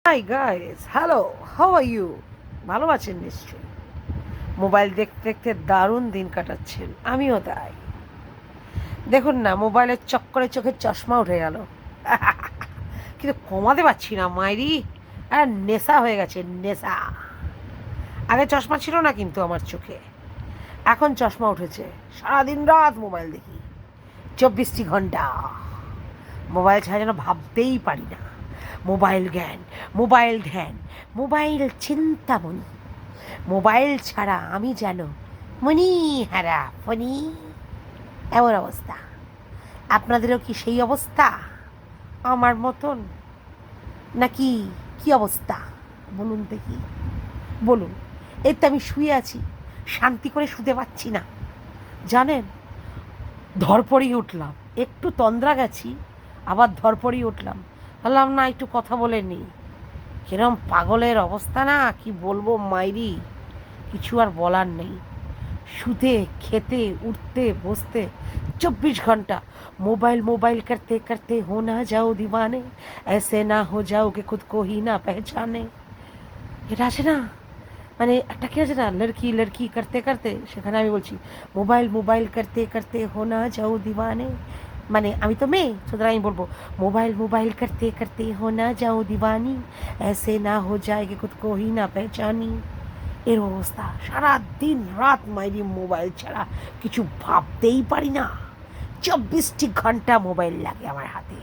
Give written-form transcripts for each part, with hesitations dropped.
High guys, hello, how are you? ভালো আছেন নিশ্চয়ই। মোবাইল দেখতে দেখতে দারুণ দিন কাটাচ্ছেন, আমিও তাই। দেখুন না, মোবাইলের চক্করে চোখের চশমা উঠে গেল। কিন্তু কমাতে পারছি না মাইরি। আর নেশা হয়ে গেছে, নেশা। আগে চশমা ছিল না কিন্তু আমার চোখে, এখন চশমা উঠেছে। সারাদিন রাত মোবাইল দেখি, 24টি ঘন্টা। মোবাইল ছাড়া যেন ভাবতেই পারি না। মোবাইল জ্ঞান, মোবাইল ধ্যান, মোবাইল চিন্তামণি। মোবাইল ছাড়া আমি যেন মনি হারা ফনি। এমন অবস্থা। আপনাদেরও কি সেই অবস্থা আমার মতন, নাকি কি অবস্থা বলুন দেখি, বলুন। এই তো আমি শুয়ে আছি, শান্তি করে শুতে পাচ্ছি না জানেন। ধরপড়েই উঠলাম, একটু তন্দ্রা গেছি, আবার ধরপড়েই উঠলাম। বললাম না, একটু কথা বলে নিই। কিরম পাগলের অবস্থা না, কি বলবো মাইরি, কিছু আর বলার নেই। শুতে, খেতে, উঠতে, বসতে 24 ঘন্টা मोबाइल मोबाइल करते करते हो ना जाओ दीवाने, ऐसे ना हो जाओ कि खुद को ही না पहचाने। এটা আছে না, মানে একটা কি আছে না, লড়কি লড়কি করতে করতে, সেখানে আমি বলছি মোবাইল মোবাইল করতে করতে হো না যাও দিওয়ানে। মানে আমি তো মেয়ে, সুতরাং আমি বলবো মোবাইল মোবাইল করতে করতে হো না যাও দিওয়ানি, ऐसे না हो जाए कि खुद को ही না पहचानी। এর অবস্থা। সারা দিন রাত মাইরি মোবাইল ছাড়া কিছু ভাবতেই পারি না। 24টি ঘন্টা মোবাইল লাগে আমার হাতে।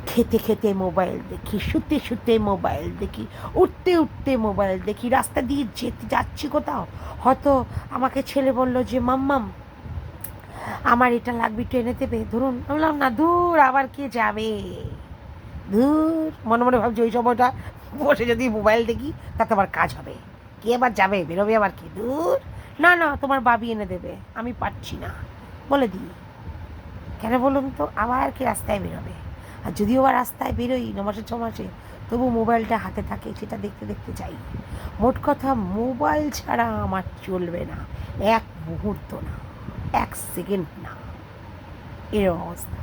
খেতে খেতে মোবাইল দেখি, শুতে শুতে মোবাইল দেখি, উঠতে উঠতে মোবাইল দেখি, রাস্তা দিয়ে যেতে যাচ্ছি কোথাও, হয়তো আমাকে ছেলে বলল যে মাম্মাম আমার এটা লাগবে, একটু এনে দেবে। ধরুন আমি বললাম না, দূর আবার কে যাবে, দূর। মনে মনে ভাবছি ওই সময়টা বসে যদি মোবাইল দেখি তাতে আবার কাজ হবে, কে আবার যাবে, বেরোবে আবার কি, দূর। না না, তোমার বাবি এনে দেবে, আমি পারছি না বলে দিই। কেন বলুন তো, আবার কি রাস্তায় বেরোবে। আর যদিও বা রাস্তায় বেরোই 9 মাসে 6 মাসে, তবু মোবাইলটা হাতে থাকে, সেটা দেখতে দেখতে যাই। মোট কথা মোবাইল ছাড়া আমার চলবে না, এক মুহূর্ত না, 1 সেকেন্ড না। এরকম অবস্থা।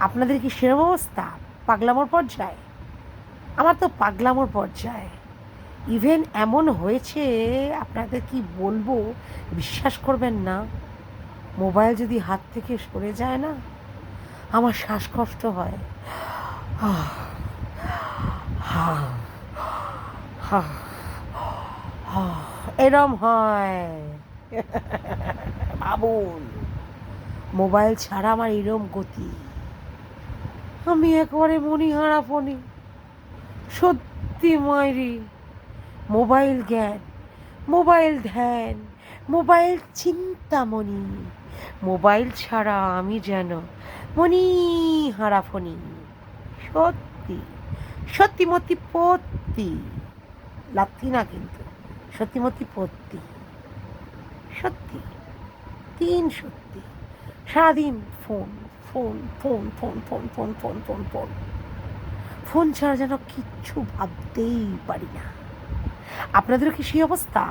আপনাদের কি সেরকম অবস্থা? পাগলামোর পর্যায়ে? আমার তো পাগলামোর পর্যায়ে। ইভেন এমন হয়েছে, আপনাদের কি বলবো, বিশ্বাস করবেন না, মোবাইল যদি হাত থেকে সরে যায় না, আমার শ্বাসকষ্ট হয়। এরম হয়। ভাবুন, মোবাইল ছাড়া আমার এরম গতি। আমি একবারে মনিহারা ফনি, সত্যি মাইরি। মোবাইল জ্ঞান, মোবাইল ধ্যান, মোবাইল চিন্তামণি। মোবাইল ছাড়া আমি যেন মনি হারা ফনি। সত্যি সত্যি মতি পত্তি, লাথি না কিন্তু, সত্যি মতি পত্তি, সত্যি, সত্যি। সারাদিন phone phone phone phone phone phone phone phone phone phone ছাড়া যেন কিচ্ছু ভাবতেই পারি না। আপনাদেরও কি সেই অবস্থা?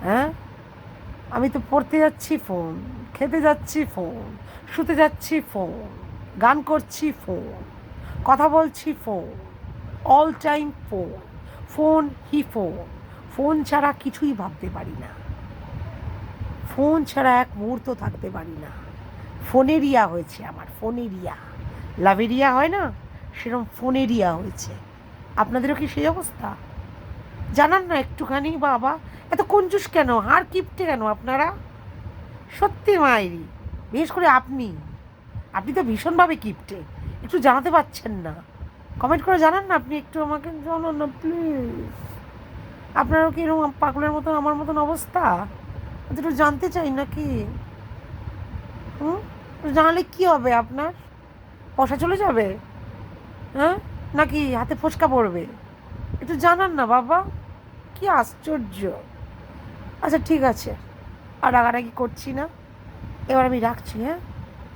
হ্যাঁ, আমি তো পড়তে যাচ্ছি ফোন, খেতে যাচ্ছি ফোন, শুতে যাচ্ছি ফোন, গান করছি ফোন, কথা বলছি phone, all time phone, phone হি ফোন। ফোন ছাড়া কিছুই ভাবতে পারি না, ফোন ছাড়া এক মুহূর্ত থাকতে পারি না। ফোনেরিয়া হয়েছে আমার, ফোনেরিয়া। লাভেরিয়া হয় না, সেরকম ফোনেরিয়া হয়েছে। আপনাদেরও কি সেই অবস্থা? জানান না একটুখানি বাবা। এত কঞ্জুস কেন, হার কিপটে কেন আপনারা? সত্যি মাইরি, বিশেষ করে আপনি। আপনি তো ভীষণভাবে কিপটে, একটু জানাতে পারছেন না। কমেন্ট করে জানান না আপনি, একটু আমাকে জানান না প্লিজ। আপনারও কি এরকম পাগলের মতন আমার মতন অবস্থা? একটু জানতে চাই নাকি। জানালে কি হবে আপনার? পয়সা চলে যাবে? হ্যাঁ, নাকি হাতে ফোসকা পড়বে? একটু জানান না বাবা, কি আশ্চর্য। আচ্ছা ঠিক আছে, আর রাগারাগি করছি না, এবার আমি রাখছি। হ্যাঁ,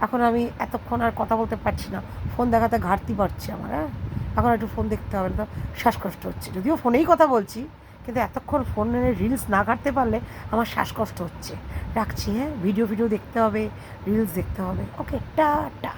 এখন আমি এতক্ষণ আর কথা বলতে পারছি না, ফোন দেখাতে ঘাটতি পারছি আমার। হ্যাঁ, এখন একটু ফোন দেখতে হবে না, শ্বাসকষ্ট হচ্ছে। যদিও ফোনেই কথা বলছি, কিন্তু এতক্ষণ ফোনে রিলস না ঘাটতে পারলে আমার শ্বাসকষ্ট হচ্ছে। রাখছি। হ্যাঁ, ভিডিও দেখতে হবে, রিলস দেখতে হবে। ওকে, টাটা।